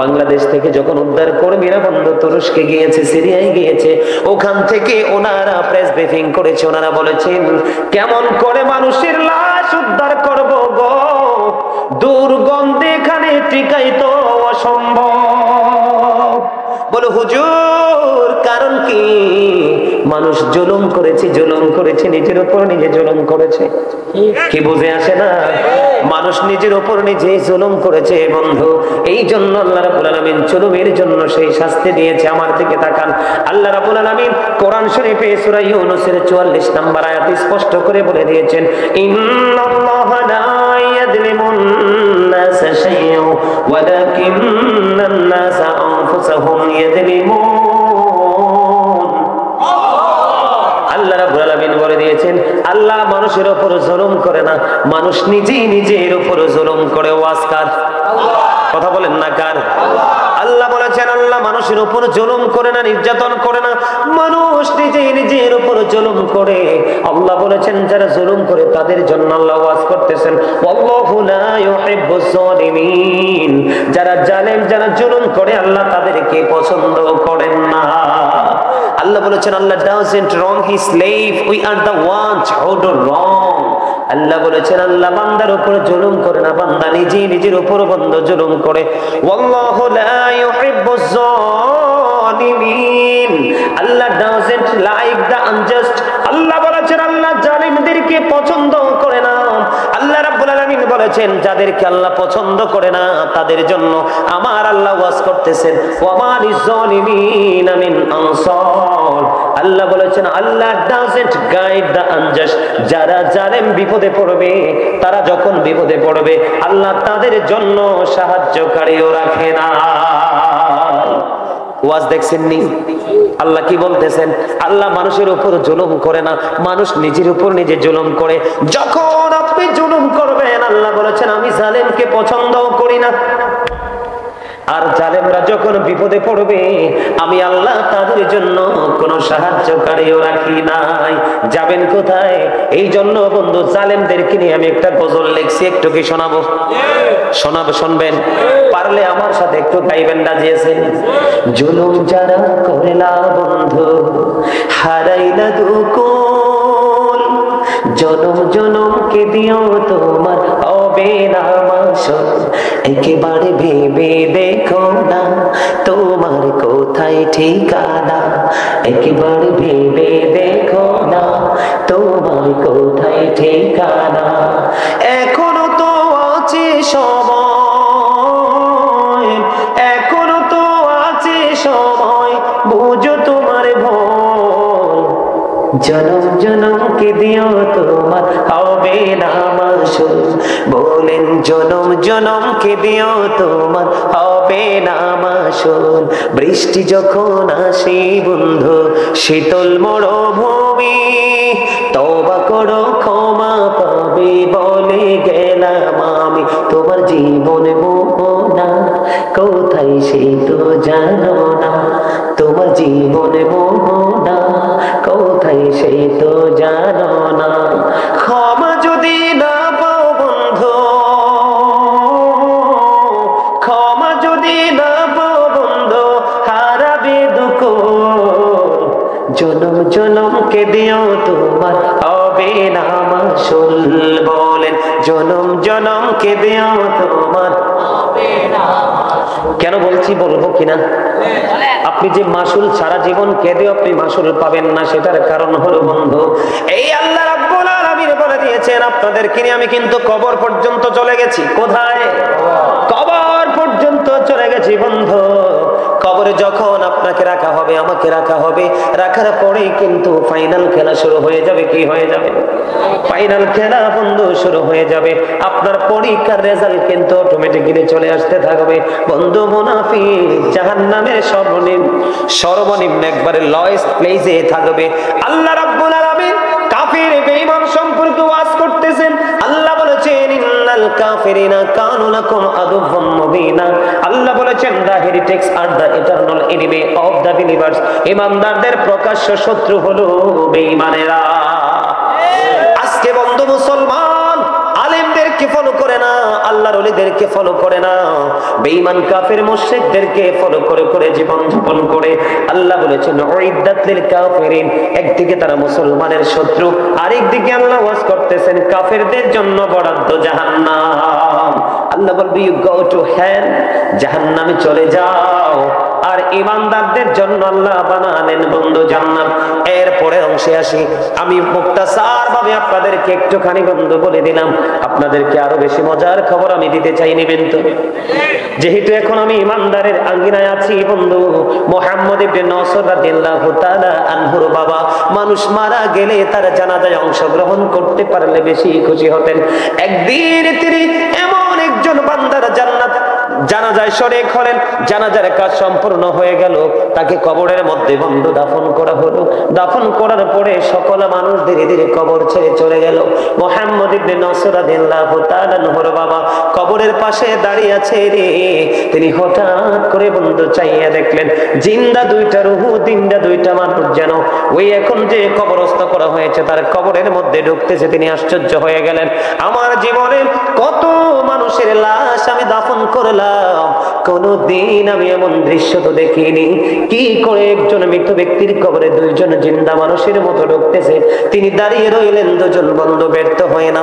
বাংলাদেশ থেকে যখন উদ্ধার কর্মীরা বন্ধু তুরস্কে গিয়েছে, সিরিয়ায় গিয়েছে, ওখান থেকে ওনারা প্রেস ব্রিফিং করেছে। ওনারা বলেছেন কেমন করে মানুষের লাশ উদ্ধার করব গো, দুর্গন্ধে এখানে টিকাই তো অসম্ভব। বলে হুজুর কারণ কি? মানুষ জুলুম করেছে, নিজের উপর নিজে জুলুম করেছে। কি বুঝে আসে না? মানুষ নিজের উপর নিজে জুলুম করেছে বন্ধু। এই জন্য আল্লাহ রাব্বুল আলামিন জুলুমের জন্য সেই শাস্তি দিয়েছে। আমার দিকে তাকান, আল্লাহ রাব্বুল আলামিন কোরআন শরীফে সূরা ইউনূসের 44 নম্বর আয়াতে স্পষ্ট করে বলে দিয়েছেন, ইন্নাল্লাহা লা ইয়াযলিমুন নাসা শাইআন ওয়ালাকিন্নান নাসা আনফুসাহুম ইয়াযলিমুন। আল্লাহ রাব্বুল আলামিন বলে দিয়েছেন, আল্লাহ মানুষের উপর জুলুম করে না, মানুষ নিজেই নিজের উপর জুলুম করে। ওয়াজ কার? কথা বলেন না কার? আল্লাহ বলেছেন, আল্লাহ মানুষের উপর জুলুম করে না, নির্যাতন করে না, মানুষ নিজেই নিজের উপর জুলুম করে। আল্লাহ বলেছেন যারা জুলুম করে তাদের জন্য আল্লাহ ওয়াজ করতেছেন, আল্লাহু লা ইউহিব্বুজ জালিমিন। যারা জালেম, যারা জুলুম করে আল্লাহ তাদেরকে পছন্দ করেন না। আল্লাহ বলেছেন, আল্লাহ doesn't wrong his slave, we are the ones who do wrong। আল্লাহ বলেছেন, আল্লাহ বান্দার উপর জুলুম করে না, বান্দা নিজে নিজের উপর বন্ধ জুলুম করে। ওয়াল্লাহু লা ইউহিব্বুজ জালিমিন। আল্লাহ doesn't like the unjust। আল্লাহ বলেছেন, আল্লাহ জালিমদেরকে পছন্দ করে না। আল্লাহ রাব্বুল আলামিন বলেছেন, যাদেরকে আল্লাহ পছন্দ করে না তাদের জন্য আমার আল্লাহ ওয়াজ করতেছেন, ওয়া মা লিজ-জালিমিনা মিন আনসার। আল্লাহ বলেছেন, আল্লাহ doesn't guide the unjust। যারা জালেম বিপদে পড়বে, তারা যখন বিপদে পড়বে আল্লাহ তাদের জন্য সাহায্যকারীও রাখে না। ওয়াজ দেখছেন নি? আল্লাহ কি বলতেছেন? আল্লাহ মানুষের উপর জুলুম করে না, মানুষ নিজের উপর নিজে জুলুম করে। যখন আপনি জুলুম করবেন আল্লাহ বলেছেন আমি জালেমকে পছন্দ করি না। আর জালেমরা যখন বিপদে পড়বে আমি আল্লাহ তাদের জন্য কোনো সাহায্যকারীও রাখি নাই। যাবেন কোথায়? এই জন্য বন্ধু জালেমদেরকে নিয়ে আমি একটা গজল লিখছি, একটু কি শোনাবো? শোনাবো, শুনবেন? পারলে আমার সাথে একটু গাইবেন, রাজিয়েছেন? জুলুম যারা করে না বন্ধু হারাই না দুকুল, জনম জনমকে দিও তোমার হবে না মাসুল। একেবারে ভেবে দেখো না তোমার কোথায় ঠিকানা, একেবারে ভেবে দেখো না তোমার কোথায় ঠিকানা। এখনো তো আছে সময়, এখনো তো আছে সময়, বুঝো তোমার ভয়। জনম জনমকে দিও তোমার হবে না মাসুল। বলেন জনম জনমকে দিও তোমার হবে না মাসুল। বৃষ্টি যখন আসে বন্ধু শীতল মরুভূমি, তওবা করো ক্ষমা পাবে বলে গেলাম আমি। তোমার জীবন মোহনা কোথায় সে তো জানো না, তোমার জীবন মোহনা কোথায় সে তো জানো না। ক্ষমা যদি না পাও বন্ধু, ক্ষমা যদি না পাও বন্ধু হারাবে দুঃখ। জনম জনমকে দিও তোমার হবে না মাসুল। বলেন জনম জনমকে দিও তোমার হবে না মাসুল। কেন বলছি, বলবো কিনা? আপনি যে মাসুল সারা জীবন কেঁদে আপনি মাসুল পাবেন না, সেটার কারণ হলো বন্ধু এই আল্লাহ রাব্বুল আলামিন বলে দিয়েছেন আপনাদেরকে নিয়ে আমি কিন্তু কবর পর্যন্ত চলে গেছি। কোথায়? কবর পর্যন্ত চলে গেছি বন্ধু। কবরে যখন আপনাকে রাখা হবে, আমাকে রাখা হবে, রাখার পরেই কিন্তু ফাইনাল খেলা শুরু হয়ে যাবে। কি হয়ে যাবে? ফাইনাল খেলা বন্ধু শুরু হয়ে যাবে। আপনার পরীক্ষার রেজাল্ট কিন্তু অটোমেটিক্যালি চলে আসতে থাকবে বন্ধু। মুনাফিক জাহান্নামের সর্বনিম্ন একবারে লয়েস্ট প্লেসে থাকবে। আল্লাহ রাব্বুল আলামিন কাফির বেঈমান সম্পর্কে ওয়াজ করতেছেন। আল্লাহ বলেছেন ইন্নাল কাফিরিনা কানু লাকুম আদুওয়াম মুবিনা। আল্লাহ বলেছেন the heretics are the eternal enemy of the believers. ইমানদারদের প্রকাশ্য শত্রু হলো বেঈমানেরা। আজকে বন্ধু মুসলমান আলেমদেরকে ফলো করে না, আল্লাহর ওলিদেরকে বান্দাদেরকে ফলো করে না, বেঈমান কাফের মুশরিকদেরকে ফলো করে করে জীবন যাপন করে। আল্লাহ বলেছেন উইদ্দাত লিল কাফিরিন, একদিকে তারা মুসলমানের শত্রু, আরেকদিকে আল্লাহ ওয়াজ করতেছেন কাফেরদের জন্য বরাদ্দ জাহান্নাম। আল্লাহ বলবে ইউ গো টু হেল, জাহান্নামে চলে যাও। আর ঈমানদারদের জন্য আল্লাহ বানালেন বন্ধু জান্নাত। এরপরে অংশে আসি, আমি মুক্তাসার ভাবে আপনাদেরকে একটুখানি বন্ধু বলে দিলাম, আপনাদেরকে আরো বেশি মজার খবর আমি দিতে চাই, নেবেন তো? যেহেতু এখন আমি ঈমানদারের আঙ্গিনায় আছি বন্ধু, মুহাম্মদ ইবনে নসর রাদিয়াল্লাহু তাআলা আনহুর বাবা মানুষ মারা গেলে তার জানাজায় অংশগ্রহণ করতে পারলে বেশি খুশি হতেন। একদিন তিনি এমন একজন বান্দার জানাজায় শরীক হলেন, জানাজার কাজ সম্পূর্ণ হয়ে গেল, তাকে কবরের মধ্যে বন্ধু দাফন করা হলো। দাফন করার পরে সকল মানুষ ধীরে ধীরে কবর ছেড়ে চলে গেল। মুহাম্মদ ইবনে নসর রাদিয়াল্লাহু তাআলা আনহুর বাবা কবরের পাশে দাঁড়িয়ে আছে রে, তিনি হঠাৎ করে বন্ধু চাইয়া দেখলেন জিন্দা দুইটা রূহ, জিন্দা দুইটা মানুষ যেন ওই এখন যে কবরস্থ করা হয়েছে তার কবরের মধ্যে ঢুকতেছে। তিনি আশ্চর্য হয়ে গেলেন, আমার জীবনে কত মানুষের লাশ আমি দাফন করলাম, কোনদিন আমি এমন দৃশ্য তো দেখিনি। কি করে একজন মৃত ব্যক্তির কবরে দুইজন জিন্দা মানুষের মতো ঢুকতেছে। তিনি দাঁড়িয়ে রইলেন, দুজন বন্ধু ব্যর্থ হয় না,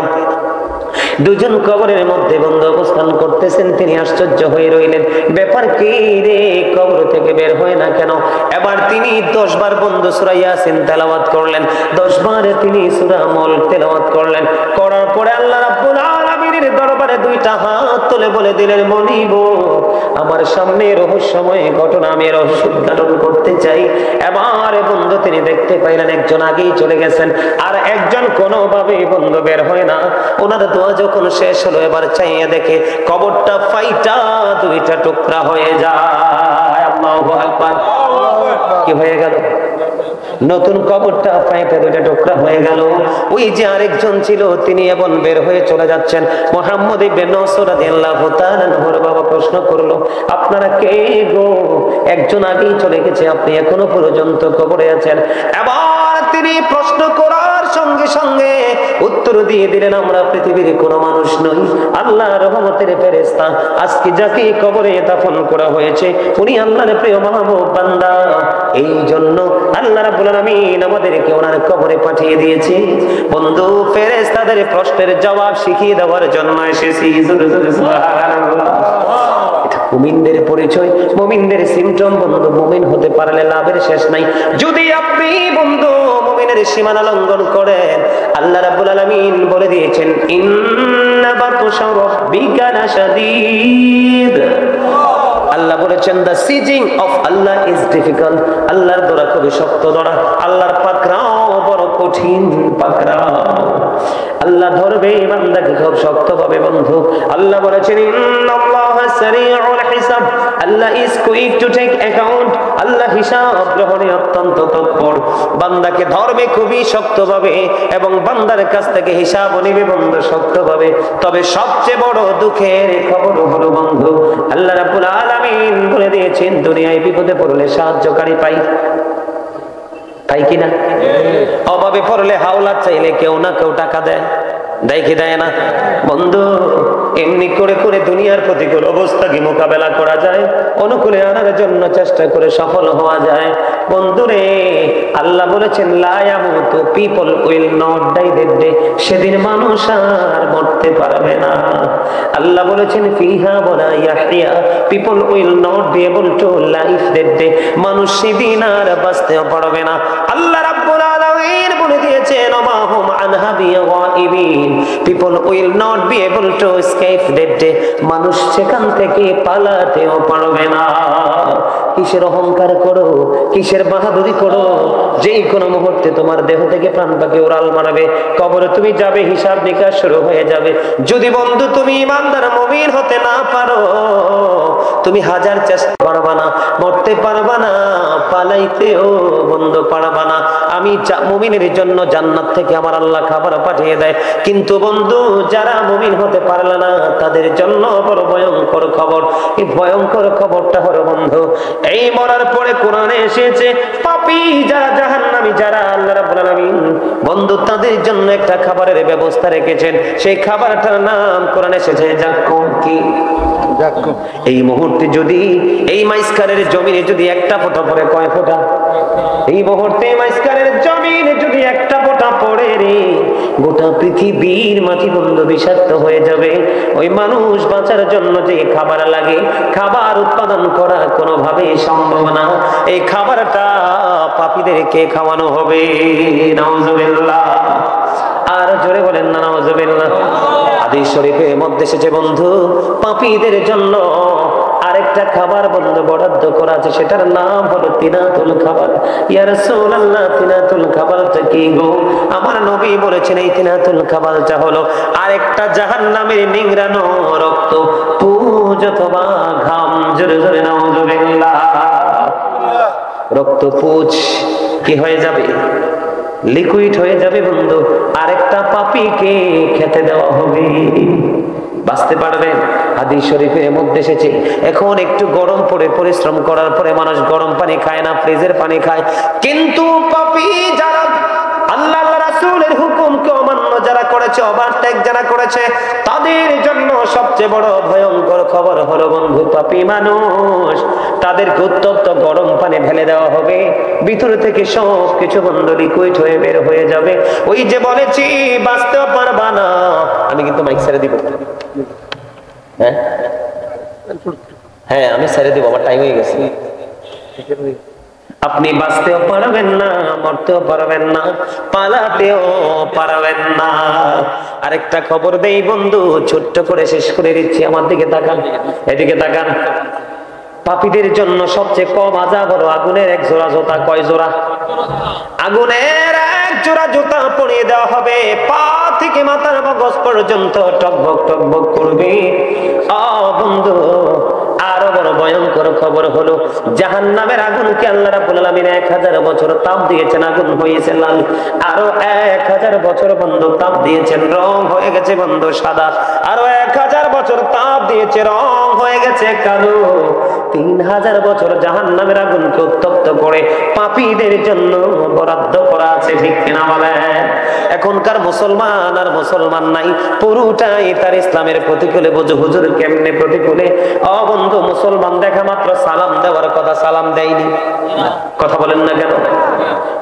দুজন কবরের মধ্যে বন্ধু অবস্থান করতেছেন। তিনি আশ্চর্য হয়ে রইলেন, ব্যাপার কি রে, কবর থেকে বের হয় না কেন? এবার তিনি 10 বার বন্ধু সূরা ইয়াসিন তেলাওয়াত করলেন, 10 বার তিনি সূরা মুলক তেলাওয়াত করলেন। করার পরে আল্লাহ রাব্বুল আলামিনের দরবারে দুইটা হাত তুলে বলে দিলেন, মনিব আমার সামনে রহস্যময় ঘটনা আমি রহস্য উদ্ঘাটন করতে চাই। এবার বন্ধু তিনি দেখতে পাইলেন একজন আগেই চলে গেছেন, আর একজন কোনোভাবে বন্ধু বের হয় না। ওনার দোয়া যখন শেষ হলো, এবার চাইয়া দেখে কবরটা ফাইটা দুইটা টুকরা হয়ে যায়। আল্লাহু আকবার। কি হয়ে গেল? নতুন কবরটা ফাইটা দুইটা টুকরা হয়ে গেল। ওই যে আরেকজন ছিল তিনি এখন বের হয়ে চলে যাচ্ছেন। মুহাম্মদ ইবনে নসর রাদিয়াল্লাহু তাআলা আনহুর বাবা প্রশ্ন করলো, আপনারা কে গো? একজন আগেই চলে গেছে, আপনি এখনো পর্যন্ত কবরে আছেন। এবার তিনি প্রশ্ন করার সঙ্গে সঙ্গে উত্তর দিয়ে দিলেন, আমরা পৃথিবীর কোনো মানুষ নই, আল্লাহর রহমতের ফেরেশতা। আজকে যাকে কবরে দাফন করা হয়েছে উনি আল্লাহর প্রিয় মাহবুব বান্দা, এই জন্য আল্লাহ রাব্বুল আলামিন আমাদেরকে ওনার কবরে পাঠিয়ে দিয়েছে। বন্ধু ফেরেশতাদের প্রশ্নের জবাব শিখিয়ে দেওয়ার জন্য এসেছি। সুবহানাল্লাহ। মুমিনদের পরিচয়, মুমিনদের সিমটম বন্ধু, মুমিন হতে পারলে লাভের শেষ নাই। যদি আপনি বন্ধু মুমিনের সীমানা লঙ্ঘন করেন, আল্লাহ রাব্বুল আলামিন বলে দিয়েছেন ইন্না বাতশা রাব্বিকা লাশাদীদ। আল্লাহ বলেছেন the sieging of Allah is difficult, আল্লাহর দরা খুবই শক্ত দরা, আল্লাহর পাকড়াও বড় কঠিন পাকড়াও। আল্লাহ ধরবে বান্দাকে খুব শক্ত ভাবে বন্ধু। আল্লাহ বলেছেন ইন্নাল্লাহা সারিউল হিসাব, আল্লাহ is quick to take account, আল্লাহ হিসাব গ্রহণে অত্যন্ত তৎপর। বান্দাকে ধরবে খুবই শক্ত ভাবে এবং বান্দার কাছ থেকে হিসাব নেবে বন্ধু শক্ত ভাবে। তবে সবচেয়ে বড় দুঃখের খবর হলো বন্ধু, আল্লাহ রাব্বুল আলামিন বলে দিয়েছেন দুনিয়ায় বিপদে পড়লে সাহায্যকারী পাই, তাই কিনা? অভাবে পড়লে হাওলাত চাইলে কেউ না কেউ টাকা দেয়, দেয় কি দেয় না? বন্ধু এমনি করে করে দুনিয়ার প্রতিকূল অবস্থাকে মোকাবেলা করা যায়, অনুকূলে আনার জন্য চেষ্টা করে সফল হওয়া যায়। বন্ধুরে আল্লাহ বলেছেন লা ইয়ামুতু, people will not die that day, সেদিন মানুষ আর মরতে পারবে না। আল্লাহ বলেছেন ফিহা ওয়ালা ইয়াহইয়া, people will not be able to life that day, মানুষ সেদিন আর বাঁচতেও পারবে না। আল্লাহ রাব্বুল আলামিন বলে দিয়েছেন ওমা হুম আনহা বিগাইবিন, people will not be able to escape that day, মানুষ সেখান থেকে পালাতেও পারবে না। কিসের অহংকার করো, কিসের বাহাদুরি করো, যেই কোনো মুহূর্তে তোমার দেহ থেকে প্রাণ পাখি উড়াল মারবে, কবরে তুমি যাবে, হিসাব নিকাশ শুরু হয়ে যাবে। যদি বন্ধু তুমি ইমানদার মুমিন হতে না পারো, তুমি হাজার চেষ্টা করো পারবা না, মরতে পারবা না, পালাইতেও বন্ধু পারবা না। আমি মুমিনের জন্য জান্নাত থেকে আমার আল্লাহ খাবার পাঠিয়ে দেয়, কিন্তু বন্ধু যারা মুমিন হতে পারলো না তাদের জন্য বড় ভয়ঙ্কর খবর। এই ভয়ঙ্কর খবরটা হলো বন্ধু, এই মরার পরে কোরআনে এসেছে পাপী যারা, জাহান্নামী যারা, আল্লাহ রাব্বুল আলামিন বন্ধু তাদের জন্য একটা খাবারের ব্যবস্থা রেখেছেন। সেই খাবারটার নাম কোরআনে এসেছে জাক্কুম। কি? জাক্কুম। এই মুহূর্তে যদি এই মাইস্কারের জমিনে যদি একটা ফোঁটা পড়ে, কয় ফোঁটা? এই মুহূর্তে মাইস্কারের জমিনে যদি একটা ফোঁটা পড়ে রে, গোটা পৃথিবীর মাটি বন্ধু বিষাক্ত হয়ে যাবে। ওই মানুষ বাঁচার জন্য যে খাবার লাগে, খাবার উৎপাদন করা কোনোভাবেই সম্ভব না। এই খাবারটা পাপীদেরকে খাওয়ানো হবে। নাউজুবিল্লাহ। আর জোরে বলেন না নাউজুবিল্লাহ। হাদিস শরীফের মধ্যে এসেছে বন্ধু, পাপীদের জন্য আরেকটা খাবার বন্ধু বরাদ্দ করা আছে, সেটার নাম হলো তিনাতুল খাবার। ইয়া রাসূলুল্লাহ, তিনাতুল খাবারটা কি গো? আমার নবী বলেছেন এই তিনাতুল খাবারটা হলো আরেকটা জাহান্নামের নিংড়ানো রক্ত, পুজ অথবা ঘাম। জোরে জোরে নাউজুবিল্লাহ। রক্ত পুজ কি হয়ে যাবে? লিকুইড হয়ে যাবে বন্ধু, আরেকটা পাপীকে খেতে দেওয়া হবে। বাঁচতে পারবেন? হাদিস শরীফের মধ্যে এসেছে এখন একটু গরম পড়ে, পরিশ্রম করার পরে মানুষ গরম পানি খায় না, ফ্রিজের পানি খায়। কিন্তু পাপী যারা আল্লাহ রাসূলের হুকুমকে অমান্য যারা করেছে, ওভারটেক যারা করেছে, তাদের জন্য সবচেয়ে বড় ভয়ঙ্কর খবর হলো বন্ধু, পাপী মানুষ তাদেরকে উত্তপ্ত গরম পানি ঢেলে দেওয়া হবে, ভিতর থেকে সব কিছু বন্ধু লিকুইড হয়ে বের হয়ে যাবে। ওই যে বলেছি বাঁচতেও পারবা না। আমি কিন্তু মাইক ছেড়ে দিব। হ্যাঁ হ্যাঁ, আমি ছেড়ে দিব, আমার টাইম হয়ে গেছে। আপনি বাঁচতেও পারবেন না, মরতেও পারবেন না, পালাতেও পারবেন না। আরেকটা খবর দেই বন্ধু, ছোট্ট করে শেষ করে দিচ্ছি। আমার দিকে তাকান, এদিকে তাকান। পাপীদের জন্য সবচেয়ে কম আযাব হলো আগুনের এক জোড়া জুতা। কয় জোড়া? আগুনের এক জোড়া জুতা পরিয়ে দেওয়া হবে, পা থেকে মাথার মগজ পর্যন্ত টকবক টকবক করবে। বন্ধু আরো বড় ভয়ঙ্কর খবর হলো জাহান্নামের আগুনকে আল্লাহ রাব্বুল আলামিন 1000 বছর তাপ দিয়েছেন, আগুন হয়েছে লাল। আরো 1000 বছর বন্ধু তাপ দিয়েছেন, রং হয়ে গেছে বন্ধু সাদা। আরো 1000 বছর তাপ দিয়েছে, রং হয়ে গেছে কালো। 3000 বছর জাহান্নামের আগুনকে উত্তপ্ত করে পাপীদের জন্য বরাদ্দ করা আছে। ঠিক কিনা বলেন? এখনকার মুসলমান আর মুসলমান নাই, পুরোটাই তার ইসলামের প্রতিকূলে। বুঝো হুজুর কেমনে প্রতিকূলে? বন্ধু মুসলমান দেখা মাত্র সালাম দেওয়ার কথা, সালাম দেয়নি। কথা বলেন না কেন?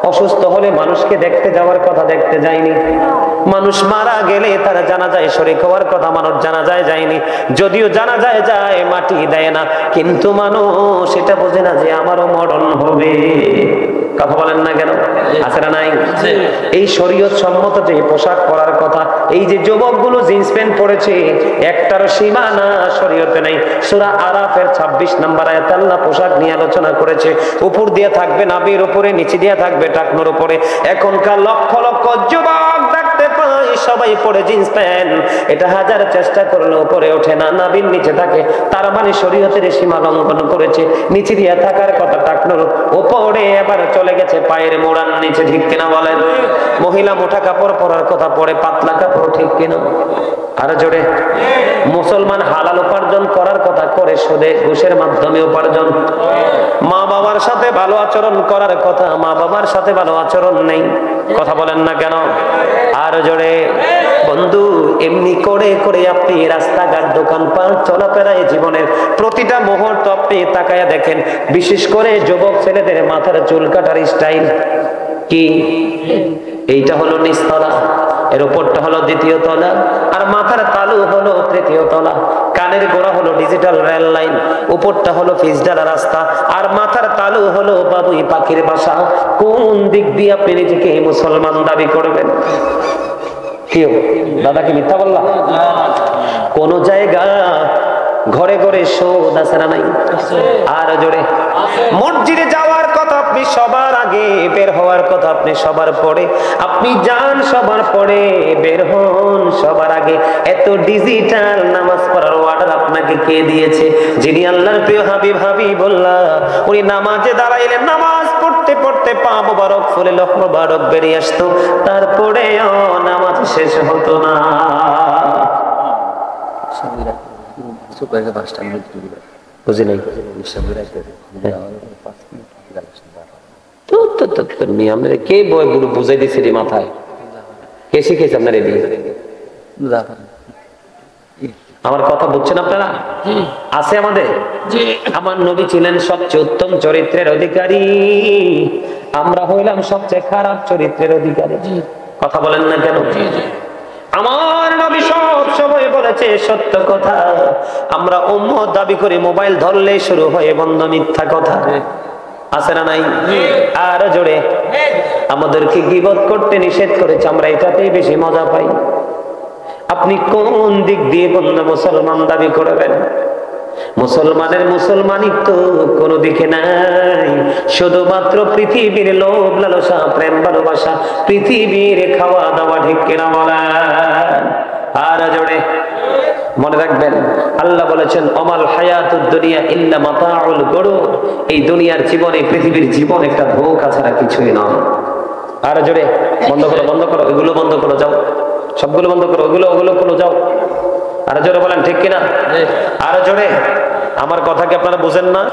অসুস্থ হলে মানুষকে দেখতে যাওয়ার কথা, দেখতে যায়নি। মানুষ মারা গেলে তার জানাজায় শরীক হওয়ার কথা, মানুষ জানাজায় যায়নি। যদিও জানাজায় যায় মাটি দেয় না, কিন্তু মানুষ এটা বোঝে না যে আমারও মরণ হবে। কথা বলেন না কেন? আছে না নাই? এই শরীয়ত সম্মত যে পোশাক পরার কথা, এই যে যুবকগুলো জিন্স প্যান্ট পরেছে, একটারও সীমানা শরীয়তে নাই। সূরা আরাফের 26 নম্বর আয়াতে আল্লাহ পোশাক নিয়ে আলোচনা করেছে। উপর দিয়ে থাকবে নাভির উপরে, নিচে দিয়ে থাকবে টাকনোর উপরে। এখনকার লক্ষ লক্ষ যুবক দেখতে পাই সবাই পরে জিন্স প্যান্ট, এটা হাজার চেষ্টা করলেও উপরে ওঠে না, নাভির নিচে থাকে। তার মানে শরীয়তের সীমা লঙ্ঘন করেছে। নিচে দিয়ে থাকার কথা টাকনোর উপরে, এবার চলে গেছে পায়ের মোড়ার নিচে। ঠিক কিনা বলেন? মহিলা মোটা কাপড় পরার কথা, পরে পাতলা কাপড়। ঠিক কিনা? আর জোরে। মুসলমান হালাল উপার্জন করার কথা, করে সুদে ঘুষের মাধ্যমে উপার্জন। মা বাবার সাথে ভালো আচরণ করার কথা, মা বাবার সাথে ভালো আচরণ নেই। কথা বলেন না কেন? আর জোরে। বন্ধু এমনি করে করে আপনি রাস্তাঘাট, দোকানপাট, চলাফেরায় জীবনের প্রতিটা মুহূর্ত আপনি তাকায়া দেখেন, বিশেষ করে যুবক ছেলেদের মাথার চুল কাটার স্টাইল কি? এইটা হলো নিচতলা, এর উপরটা হলো দ্বিতীয় তলা, আর মাথার তালু হলো তৃতীয় তলা। কানের গোড়া হলো ডিজিটাল রেল লাইন, উপরটা হলো পিচঢালা রাস্তা, আর মাথার তালু হলো বাবুই পাখির বাসা। কোন দিক দিয়ে আপনি নিজেকে মুসলমান দাবি করবেন? কেউ দাদা কি মিথ্যা বললাম? কোন জায়গা ঘরে ঘরে সুদ আছে না নাই? আর জোরে। মসজিদে যাওয়ার কথা আপনি সবার আগে, বের হওয়ার কথা আপনি সবার পরে। আপনি যান সবার পরে, বের হন সবার আগে। এত ডিজিটাল নামাজ পড়ার অর্ডার আপনাকে কে দিয়েছে? যিনি আল্লাহর প্রিয় হাবিব হাবিবুল্লাহ, উনি নামাজে দাঁড়াইলেন, নামাজ পড়তে পড়তে পা মোবারক ফুলে লোহ মোবারক বেরিয়ে আসতো, তারপরেও নামাজ শেষ হতো না। বুঝি নাই কে বই গুলো বুঝাই দিছে রে মাথায়? কে শিখেছে আপনার এদিকে? আমার কথা বুঝছেন আপনারা? আছে আমাদের। আমার নবী ছিলেন সবচেয়ে উত্তম চরিত্রের অধিকারী, আমরা হইলাম সবচেয়ে খারাপ চরিত্রের অধিকারী। কথা বলেন না কেন? আমার নবী সব সময় বলেছে সত্য কথা। আমরা উম্মত দাবি করে মোবাইল ধরলে শুরু হয় বন্ধ মিথ্যা কথা। আছে না নাই? আর জোরে, আমাদেরকে গীবত করতে নিষেধ করেছে, আমরা এটাতেই বেশি মজা পাই। আপনি কোন দিক দিয়ে বন্ধ মুসলমান দাবি করবেন? মুসলমানের মুসলমানিত্ব কোনো দিকে নাই, শুধুমাত্র পৃথিবীর লোভ লালসা প্রেম ভালোবাসা, পৃথিবীর খাওয়া দাওয়া, ঠিক কিনা বলেন? আর জোরে মনে রাখবেন, আল্লাহ বলেছেন অমাল হায়াতুদ দুনিয়া ইল্লা মাতাউল গুরুর, এই দুনিয়ার জীবনে, পৃথিবীর জীবন একটা ধোঁকা ছাড়া কিছুই নয়। আর জোরে, বন্ধ করো বন্ধ করো, এগুলো বন্ধ করো, যাও সবগুলো বন্ধ করো, ওগুলো করো, যাও। আর জোরে বলেন ঠিক কিনা? আর জোরে, আমার কথা কি আপনারা বুঝেন না?